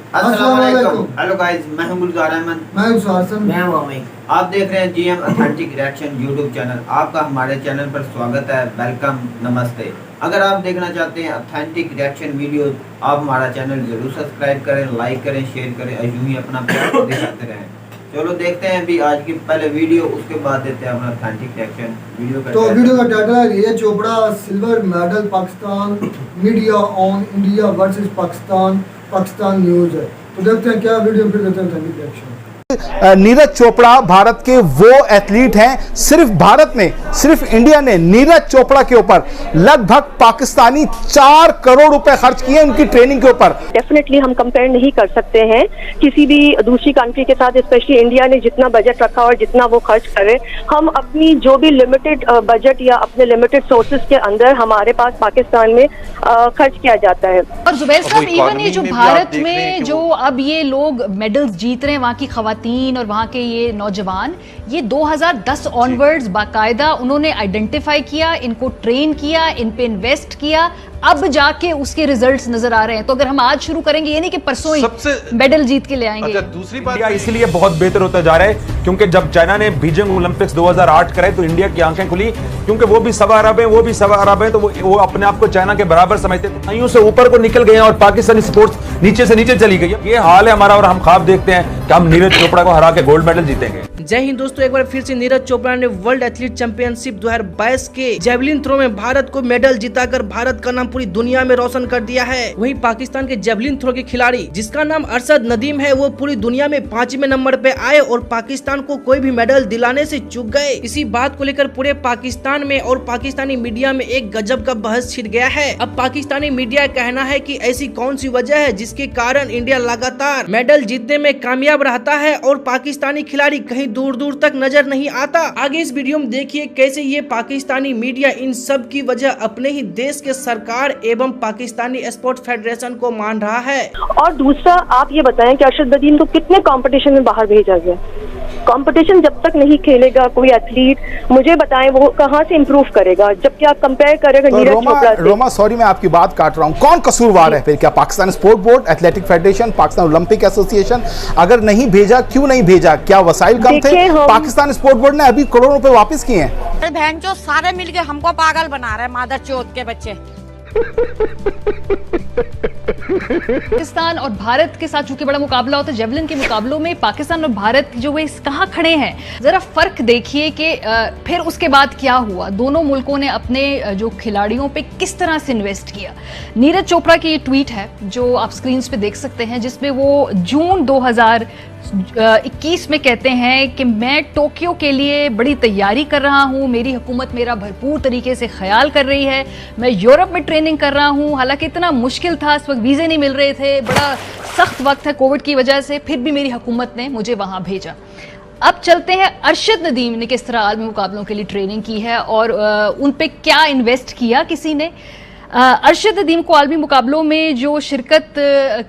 अस्सलाम वालेकुम। Hello guys, मैं हूं गुलजार अहमद। मैं हूं मैं हूं। आप देख रहे हैं GM authentic reaction YouTube channel. आपका हमारे चैनल पर स्वागत है। वेलकम, नमस्ते। अगर आप देखना चाहते हैं ऑथेंटिक रिएक्शन वीडियो, आप हमारा चैनल जरूर सब्सक्राइब करें, लाइक करें, शेयर करें और यूं ही अपना प्यार दिखाते रहें। चलो देखते हैं अभी आज की पहले वीडियो, उसके बाद देते हैं अपना ऑथेंटिक रिएक्शन वीडियो का। तो वीडियो का टाइटल है Neeraj Chopra silver medal Pakistan media on India versus Pakistan news है। तो देखते हैं क्या वीडियो, फिर देते हैं ऑथेंटिक रिएक्शन। नीरज चोपड़ा भारत के वो एथलीट हैं, सिर्फ भारत ने, सिर्फ इंडिया ने नीरज चोपड़ा के ऊपर लगभग पाकिस्तानी 4 करोड़ रुपए खर्च किए उनकी ट्रेनिंग के ऊपर। डेफिनेटली हम कंपेयर नहीं कर सकते हैं किसी भी दूसरी कंट्री के साथ, स्पेशली इंडिया ने जितना बजट रखा और जितना वो खर्च करे। हम अपनी जो भी लिमिटेड बजट या अपने लिमिटेड सोर्सेज के अंदर हमारे पास पाकिस्तान में खर्च किया जाता है। और जुबैर साहब, इवन ये जो भारत में जो अब ये लोग मेडल्स जीत रहे हैं, वहाँ की खवातीन और वहाँ के ये नौजवान, ये 2010 ऑनवर्ड्स बाकायदा उन्होंने आइडेंटिफाई किया, इनको ट्रेन किया, इन पे इन्वेस्ट किया, अब जाके उसके रिजल्ट्स नजर आ रहे हैं। तो अगर हम आज शुरू करेंगे, ये नहीं कि परसों ही मेडल जीत के ले आएंगे। अच्छा, दूसरी बात इसलिए बहुत बेहतर होता जा रहा है क्योंकि जब चाइना ने बीजिंग ओलंपिक्स 2008 कराए तो इंडिया की आंखें खुली, क्योंकि वो भी सवा अरब है, तो वो अपने आप को चाइना के बराबर समझते थे। यूं से ऊपर को निकल गए और पाकिस्तानी स्पोर्ट्स नीचे से नीचे चली गई। ये हाल है हमारा और हम ख्वाब देखते हैं कि हम नीरज चोपड़ा को हरा के गोल्ड मेडल जीतेंगे। जय हिंद दोस्तों, एक बार फिर से नीरज चोपड़ा ने वर्ल्ड एथलीट चैंपियनशिप 2022 के जेवलिन थ्रो में भारत को मेडल जिताकर भारत का नाम पूरी दुनिया में रोशन कर दिया है। वहीं पाकिस्तान के जेवलिन थ्रो के खिलाड़ी जिसका नाम अरशद नदीम है, वो पूरी दुनिया में 5वें नंबर पे आए और पाकिस्तान को कोई भी मेडल दिलाने से चूक गए। इसी बात को लेकर पूरे पाकिस्तान में और पाकिस्तानी मीडिया में एक गजब का बहस छिड़ गया है। अब पाकिस्तानी मीडिया का कहना है कि ऐसी कौन सी वजह है जिसके कारण इंडिया लगातार मेडल जीतने में कामयाब रहता है और पाकिस्तानी खिलाड़ी कहीं दूर दूर तक नजर नहीं आता। आगे इस वीडियो में देखिए कैसे ये पाकिस्तानी मीडिया इन सब की वजह अपने ही देश के सरकार एवं पाकिस्तानी स्पोर्ट्स फेडरेशन को मान रहा है। और दूसरा, आप ये बताएं कि अरशद नदीम को कितने कंपटीशन में बाहर भेजा गया? कंपटीशन जब तक नहीं खेलेगा कोई एथलीट, मुझे बताएं वो कहां से इंप्रूव करेगा? जबकि आप कंपेयर करेगा नीरज चोपड़ा से। रोमा सॉरी, मैं आपकी बात काट रहा हूं, कौन कसूरवार है फिर? क्या Pakistan sport board, athletic federation, Pakistan Olympic association? अगर नहीं भेजा, क्यों नहीं भेजा? क्या वसाइल कम थे? पाकिस्तान स्पोर्ट बोर्ड ने अभी करोड़ों रुपए वापस किए हैं। बहन जो सारे मिलके हमको पागल बना रहे हैं, मादर चौथ के बच्चे। पाकिस्तान और भारत के साथ चूंकि बड़ा मुकाबला होता है, जेवलिन के मुकाबलों में पाकिस्तान और भारत जो वे कहाँ खड़े हैं, जरा फर्क देखिए कि फिर उसके बाद क्या हुआ। दोनों मुल्कों ने अपने जो खिलाड़ियों पे किस तरह से इन्वेस्ट किया। नीरज चोपड़ा की ये ट्वीट है जो आप स्क्रीन पे देख सकते हैं, जिसमें वो जून 2021 में कहते हैं कि मैं टोक्यो के लिए बड़ी तैयारी कर रहा हूं, मेरी हुकूमत मेरा भरपूर तरीके से ख्याल कर रही है, मैं यूरोप में ट्रेनिंग कर रहा हूं, हालांकि इतना मुश्किल था, इस वक्त वीज़े नहीं मिल रहे थे, बड़ा सख्त वक्त है कोविड की वजह से, फिर भी मेरी हुकूमत ने मुझे वहां भेजा। अब चलते हैं अरशद नदीम ने किस तरह आलमी मुकाबलों के लिए ट्रेनिंग की है और उन पे क्या इन्वेस्ट किया किसी ने। अरशद नदीम को आलमी मुकाबलों में जो शिरकत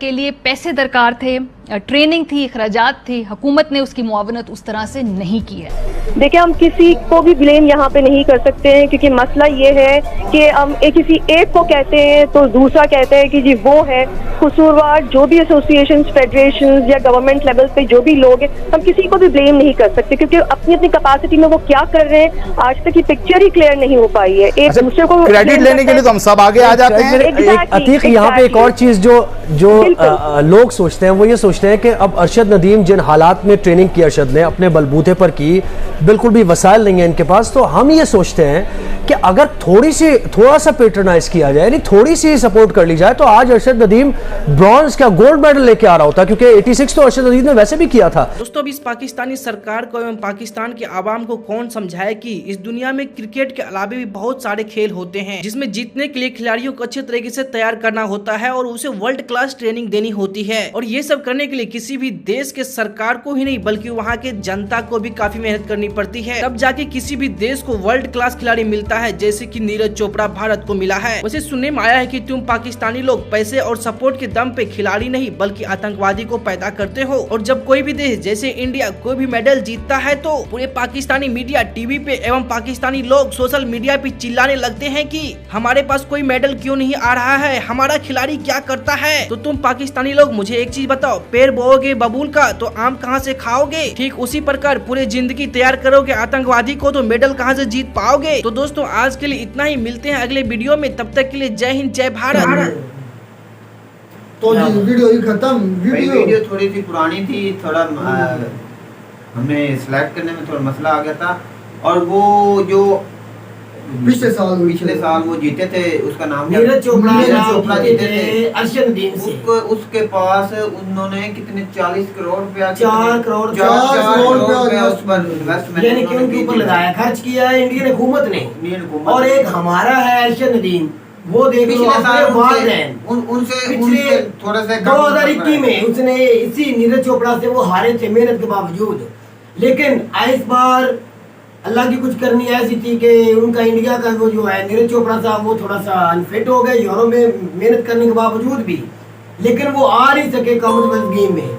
के लिए पैसे दरकार थे, ट्रेनिंग थी, अखराजात थे, हुकूमत ने उसकी मुआवनत उस तरह से नहीं की है। देखिए, हम किसी को भी ब्लेम यहाँ पे नहीं कर सकते हैं, क्योंकि मसला ये है कि हम किसी एक को कहते हैं तो दूसरा कहता है कि जी वो है कसूरवार। जो भी एसोसिएशन, फेडरेशन या गवर्नमेंट लेवल पे जो भी लोग हैं, हम किसी को भी ब्लेम नहीं कर सकते, क्योंकि अपनी अपनी कैपेसिटी में वो क्या कर रहे हैं, आज तक की पिक्चर ही क्लियर नहीं हो पाई है। एक दूसरे को क्रेडिट लेने के लिए तो हम सब आगे आ जाते हैं। अतीक, यहाँ पे एक और चीज जो लोग सोचते हैं, वो ये सोचते हैं कि अब अरशद नदीम जिन हालात में ट्रेनिंग की अरशद ने अपने बलबूते पर की, बिल्कुल भी वसाइल नहीं है इनके पास, तो हम ये सोचते हैं कि अगर थोड़ा सा पेट्रोनाइज किया जाए, यानी थोड़ी सी सपोर्ट कर ली जाए, तो आज अरशद नदीम ब्रॉन्ज का गोल्ड मेडल लेके आ रहा होता, क्योंकि 86 तो अरशद नदीम ने वैसे भी किया था। दोस्तों, अब इस पाकिस्तानी सरकार को एवं पाकिस्तान के आवाम को कौन समझाए कि इस दुनिया में क्रिकेट के अलावा भी बहुत सारे खेल होते हैं, जिसमें जीतने के लिए खिलाड़ियों को अच्छे तरीके से तैयार करना होता है और उसे वर्ल्ड क्लास ट्रेनिंग देनी होती है। और ये सब करने के लिए किसी भी देश के सरकार को ही नहीं बल्कि वहाँ के जनता को भी काफी मेहनत करनी पड़ती है, तब जाके किसी भी देश को वर्ल्ड क्लास खिलाड़ी मिलता है जैसे कि नीरज चोपड़ा भारत को मिला है। वैसे सुनने में आया है कि तुम पाकिस्तानी लोग पैसे और सपोर्ट के दम पे खिलाड़ी नहीं बल्कि आतंकवादी को पैदा करते हो, और जब कोई भी देश जैसे इंडिया कोई भी मेडल जीतता है तो पूरे पाकिस्तानी मीडिया टीवी पे एवं पाकिस्तानी लोग सोशल मीडिया पे चिल्लाने लगते हैं कि हमारे पास कोई मेडल क्यों नहीं आ रहा है, हमारा खिलाड़ी क्या करता है। तो तुम पाकिस्तानी लोग मुझे एक चीज बताओ, पेड़ बोओगे बबूल का तो आम कहाँ से खाओगे? ठीक उसी प्रकार पूरे जिंदगी तैयार करोगे आतंकवादी को तो मेडल कहाँ से जीत पाओगे। तो दोस्तों आज के लिए इतना ही, मिलते हैं अगले वीडियो में, तब तक के लिए जय हिंद जय भारत। तो जी वीडियो ही खत्म। वीडियो थोड़ी सी पुरानी थी, थोड़ा हमने सिलेक्ट करने में थोड़ा मसला आ गया था, और वो जो पिछले साल वो जीते थे, उसका नाम नीरज चोपड़ा जीते थे अर्शद नदीम से। उसके पास उन्होंने कितने 40 करोड़ रुपया 4 करोड़ रुपया उस पर इन्वेस्टमेंट यानी कि उनके ऊपर लगाया, खर्च किया है इंडियन हुकूमत ने। और एक हमारा है अर्शद नदीम, वो देख लो उनसे थोड़ा सा 2021 में उसने इसी नीरज चोपड़ा से वो हारे थे मेहनत के बावजूद। लेकिन इस बार अल्लाह की कुछ करनी ऐसी थी कि उनका इंडिया का वो जो है नीरज चोपड़ा साहब वो थोड़ा सा अनफिट हो गए यूरोप में मेहनत करने के बावजूद भी, लेकिन वो आ नहीं सके कॉमनवेल्थ गेम में,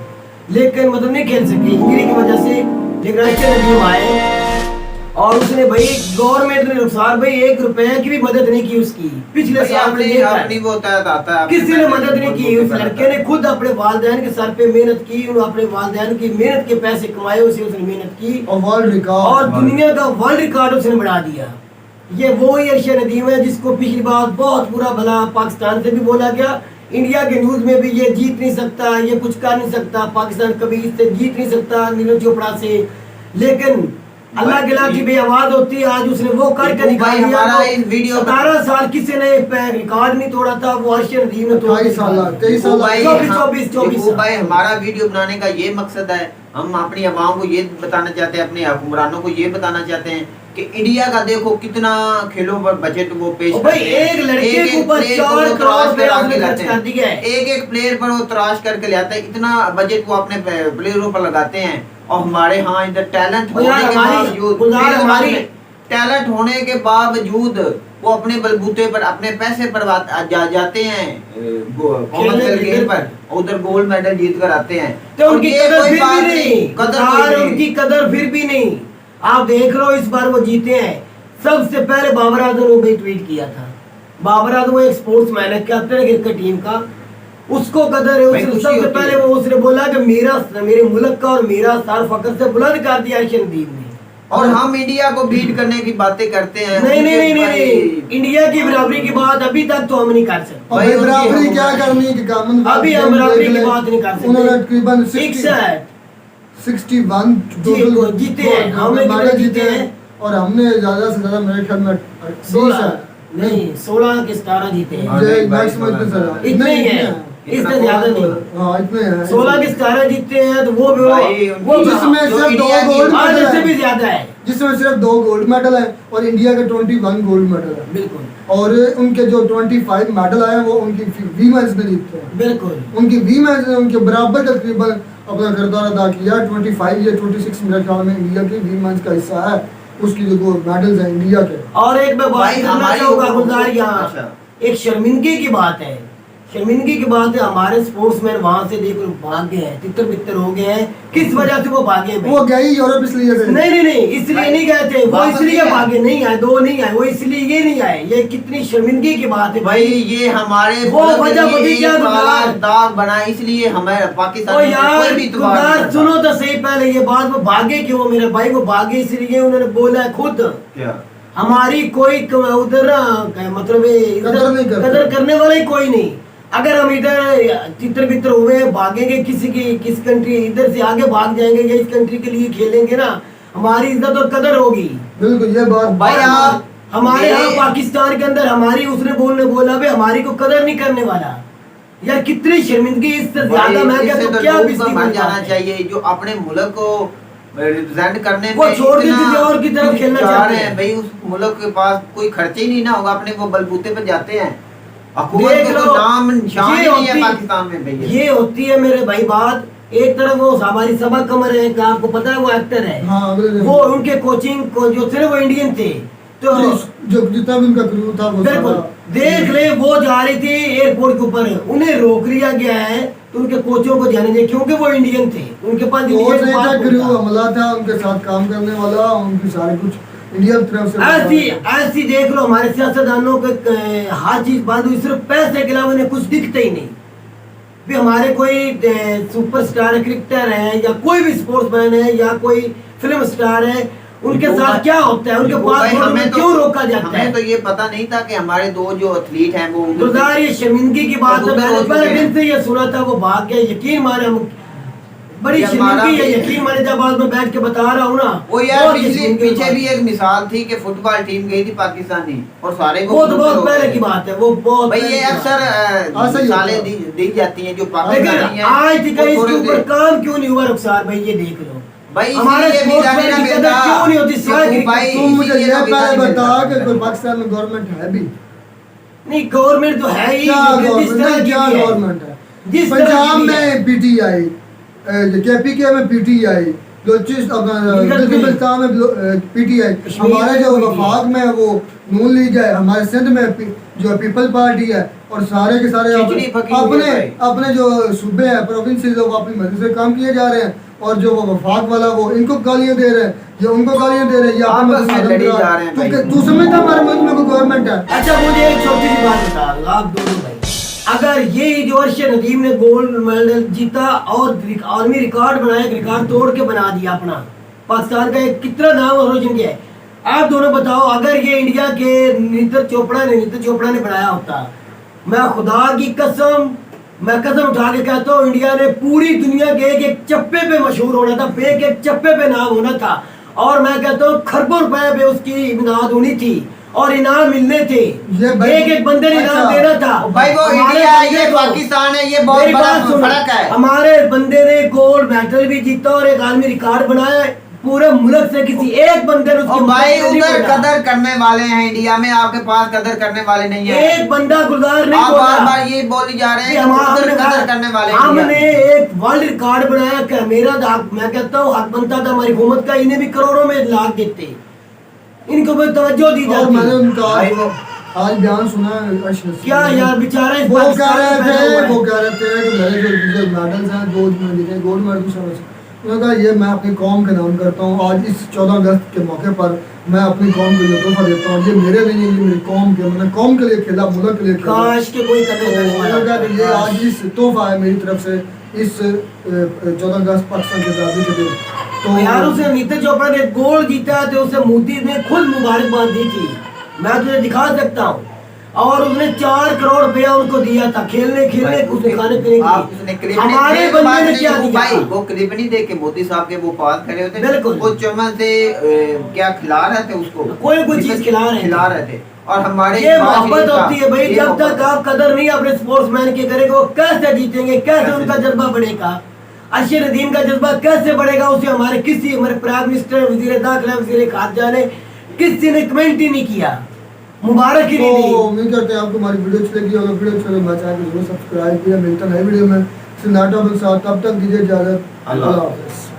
लेकिन मतलब नहीं खेल सके इंजरी की वजह से। लेकिन अच्छे नदीम आए और उसने भाई गवर्नमेंट ने नुकसान भाई 1 रुपए की भी मदद नहीं की उसकी। पिछले साल किसी ने मदद नहीं की। उस लड़के ने खुद अपने वालिदैन के सर पे मेहनत की, अपने वालिदैन की मेहनत के पैसे कमाए, उसे उसने मेहनत की और दुनिया का वर्ल्ड रिकॉर्ड उसने बना दिया। ये वो ही अर्शद नदीम है जिसको पिछली बार बहुत बुरा भला पाकिस्तान से भी बोला गया, इंडिया के न्यूज में भी ये जीत नहीं सकता, ये कुछ कर नहीं सकता, पाकिस्तान कभी इससे जीत नहीं सकता नीरज चोपड़ा से। लेकिन अल्लाह के लाठी भी आवाज होती है, आज उसने वो करके निकाल दिया। 17 साल किसी ने रिकॉर्ड नहीं तोड़ा था, वो अर्शद नदीम ने तोड़ा। 23 साल भाई हमारा वीडियो बनाने का ये मकसद है, हम अपनी आवाम को ये बताना चाहते हैं, अपने हुक्मरानों को ये बताना चाहते हैं कि इंडिया का देखो कितना खेलों पर बजट वो पेश करते हैं। एक लड़के के ऊपर 4 करोड़ खर्च कर दिया है, एक प्लेयर पर वो तराश करके ले आता है, इतना बजट वो अपने प्लेयरों पर लगाते हैं। और हमारे यहाँ इधर टैलेंट होने के बावजूद वो अपने बलबूते पर अपने पैसे पर जाते हैं कॉमनवेल्थ गेम पर, उधर गोल्ड मेडल जीत कर आते हैं। तो उनकी कदर फिर भी नहीं। आप देख लो इस बार वो जीते हैं। सबसे पहले बाबर आजम ने ट्वीट किया था, बाबर आजम एक स्पोर्ट्समैन है, कैप्टन क्रिकेट टीम का, उसको कदर है। उसने सबसे पहले वो उसने बोला कि मेरे मुल्क का और मेरा सर फख्र से बुलंद कर दिया अर्शद नदीम ने। और हम इंडिया को बीट करने की बातें करते हैं। नहीं, इंडिया की बराबरी की बात अभी तक तो हम नहीं कर सकते। बराबरी क्या करनी है, अभी हम बराबरी की बात नहीं कर सकते। उन्होंने तकरीबन 61 टोटल जीते हैं, हमने मेडल जीते हैं और हमने ज्यादा से ज्यादा मेरे ख्याल में 16 के 17 जीते हैं। इतने ही है, इससे ज्यादा नहीं। हाँ इतने हैं। 16 के 17 जीते हैं तो वो जिसमें सिर्फ 2 गोल्ड मेडल है, भी ज्यादा है, जिसमें सिर्फ 2 गोल्ड मेडल है और इंडिया के 21 गोल्ड मेडल है। बिल्कुल। और उनके जो 25 मेडल आए वो उनकी वीमेंस में जीतते हैं। बिल्कुल, उनकी वीमेंस ने उनके बराबर तकरीबन अपना किरदार अदा किया। 25 या 26 मेरे ख्याल में इंडिया की वीमेंस का हिस्सा है, उसकी जो मेडल्स हैं इंडिया के। और एक मैं बात करना चाहूँगा गुलजार, यहाँ एक शर्मिंदगी की बात है, शर्मिंदगी की बात है। हमारे स्पोर्ट्समैन वहां से देखो भाग गए हैं, तितर बितर हो गए हैं। किस वजह से वो भागे? वो गए यूरोप इसलिए से नहीं, इसलिए नहीं गए थे वो, इसलिए भागे नहीं आए, 2 नहीं आए वो, इसलिए ये नहीं आए। ये कितनी शर्मिंदगी की बात है भाई, ये हमारे वो वजह दाग बना, इसलिए हमारे पाकिस्तान यार सुनो तो सही पहले ये बात। वो भागे क्यों मेरे भाई? वो भागे इसलिए उन्होंने बोला खुद हमारी कोई उधर मतलब कदर करने वाला ही कोई नहीं। अगर हम इधर तितर बितर हुए भागेंगे, किस कंट्री इधर से आगे भाग जाएंगे या इस कंट्री के लिए खेलेंगे ना, हमारी इज्जत और कदर होगी। बिल्कुल ये बात भाई, आप हमारे यहाँ पाकिस्तान के अंदर हमारी उसने बोला भाई हमारी को कदर नहीं करने वाला। यार कितनी शर्मिंदगी, इससे ज्यादा मैं कहता हूं क्या बन जाना चाहिए। जो अपने मुल्क को रिप्रेजेंट करने वो छोड़ के किसी और की तरफ खेलना चाहते हैं भाई, उस मुल्क के पास कोई खर्चे ही नहीं ना होगा, अपने वो बलबूते पे जाते हैं। देख लो, नाम निशान ही नहीं है पाकिस्तान में भैया। ये होती है मेरे भाई बात। एक तरफ वो हमारी सबा कमर है, आपको पता है वो एक्टर है। हाँ, वो उनके कोचिंग को जो थे वो इंडियन थे, तो जो जितना भी उनका क्रू था वो बिल्कुल देख ले, वो जा रही थी एयरपोर्ट के ऊपर, उन्हें रोक लिया गया है तो उनके कोचों को जाने दिया क्योंकि वो इंडियन थे, उनके पास क्रू हमला था, उनके साथ काम करने वाला, उनकी सारी कुछ इंडिया की तरफ से ऐसी देख लो हमारे सियासतदानों के हर चीज बंद हुई, सिर्फ पैसे के अलावा उन्हें कुछ दिखता ही नहीं। भी हमारे कोई सुपरस्टार क्रिकेटर है या कोई भी स्पोर्ट्समैन है या कोई फिल्म स्टार है, उनके साथ क्या होता है, उनके पास हमें क्यों रोका जाता है? हमें तो ये पता नहीं था कि हमारे दो जो एथलीट हैं वो गुरदार, ये शर्मिंदगी की बात है, मैंने पहले दिन से ये सुना था, वो भाग गया, यकीन माने हम बड़ी शर्मिंदगी है, यकीन माने जब आज मैं बैठ के बता रहा हूँ ना। वो यार पीछे भी एक मिसाल थी कि फुटबॉल टीम गई थी पाकिस्तानी और सारे वो तो बहुत पहले की बात है, वो बहुत भाई ये अक्सर मिसालें दी जाती हैं जो पाकिस्तानी हैं। आज तक इसके ऊपर काम क्यों नहीं हुआ रुखसार भाई, ये देख लो भाई, हमारे भी जाने ना मिलता क्यों नहीं होती भाई। तुम मुझे ये पहले बता कि कोई पाकिस्तान में गवर्नमेंट है भी नहीं? गवर्नमेंट तो है ही, क्या गवर्नमेंट है? पंजाब में पीटीआई, केपीके में पीटीआई, बलूचिस्तान में पीटीआई, हमारे जो वफाक में वो नून लीग है, हमारे सिंध में जो पीपल पार्टी है, और सारे के सारे अपने जो सूबे हैं प्रोविंसेस वो अपनी मर्जी से काम किए जा रहे हैं, और जो वो वफाक वाला वो इनको गालियां दे रहे हैं, ये उनको गालियां दे रहे हैं, या तू समझता हमारे मुल्क में कोई गवर्नमेंट है? अच्छा मुझे एक छोटी सी बात बता आप दोनों भाई, अगर ये जो अरशद नदीम ने गोल्ड मेडल जीता और आलमी रिकॉर्ड बनाया, रिकॉर्ड तोड़ के बना दिया अपना, पाकिस्तान का एक कितना नाम रोशन किया है, आप दोनों बताओ अगर ये इंडिया के नीरज चोपड़ा ने बनाया होता, मैं खुदा की कसम, मैं कसम उठा के कहता हूँ इंडिया ने पूरी दुनिया के एक एक चप्पे पे मशहूर होना था, एक एक चप्पे पे नाम होना था, और मैं कहता हूँ खरबों रुपए पे उसकी इमदाद होनी थी और इनाम मिलने थे, एक एक बंदे ने इनाम देना था भाई। वो इंडिया है, ये पाकिस्तान है, ये बहुत बड़ा फर्क है। हमारे बंदे ने गोल्ड मेडल भी जीता और एक आलमी रिकॉर्ड बनाया पूरे मुल्क से, किसी एक बंदे ने उसकी भाई उधर कदर करने वाले हैं, इंडिया में आपके पास कदर करने वाले नहीं है। एक बंदा गुलजार नहीं बोला, बार-बार ये बोली जा रहे हैं कि कदर करने वाले हैं। हमने एक वर्ल्ड रिकॉर्ड बनाया कि मेरा मैं कहता हूँ हक बनता था हमारी हुकूमत का, इन्हें भी करोड़ों में लाख देते, इनको भी तवज्जो दी जाती। मैंने उनका आज बयान सुना क्या यार बेचारे वो कह रहे थे कि मेरे जो मेडल्स हैं गोल्ड मेडल समझ, उन्होंने कहा ये मैं अपनी कौम के नाम करता हूँ, आज इस 14 अगस्त के मौके पर मैं अपनी कौम को ये तोहफा देता हूँ, ये मेरे लिए ये मेरी कौम के, मैंने कौम के लिए खेला, मुल्क के लिए खेला, काश के कोई कदर ये आज इस तोहफा है मेरी तरफ से इस 14 अगस्त पाकिस्तान के आज़ादी के दिन। तो यार उसे नीरज चोपड़ा ने गोल्ड जीता तो उसे मोदी ने खुद मुबारकबाद दी थी, मैं तुझे दिखा सकता हूँ, और उसने 4 करोड़ रुपया उनको दिया था खेलने उसने खाने पीने के लिए। हमारे बंदे ने क्या दिया भाई? वो क्लिप नहीं देख के मोदी साहब के वो पास खड़े होते, बिल्कुल वो चमन से क्या खिला रहे थे उसको, कोई चीज खिला रहे थे, और हमारे ये मोहब्बत होती है भाई। जब तक आप कदर नहीं अपने स्पोर्ट्समैन की करेंगे, वो कैसे जीतेंगे, कैसे उनका जज्बा बढ़ेगा, अरशद नदीम का जज्बा कैसे बढ़ेगा, उसे हमारे प्राइम मिनिस्टर, वजीर दाखिला, वजीर खारजा ने किसी ने कमेंट ही नहीं किया, मुबारक ही नहीं दी। उम्मीद करते हैं आपको हमारी वीडियो अच्छी लगी होगी, वीडियो अच्छी लगी हमारे चैनल को जरूर सब्सक्राइब किया। मिलता है नई वीडियो में, तब तक दीजिए इजाजत, अल्लाह हाफ़िज़।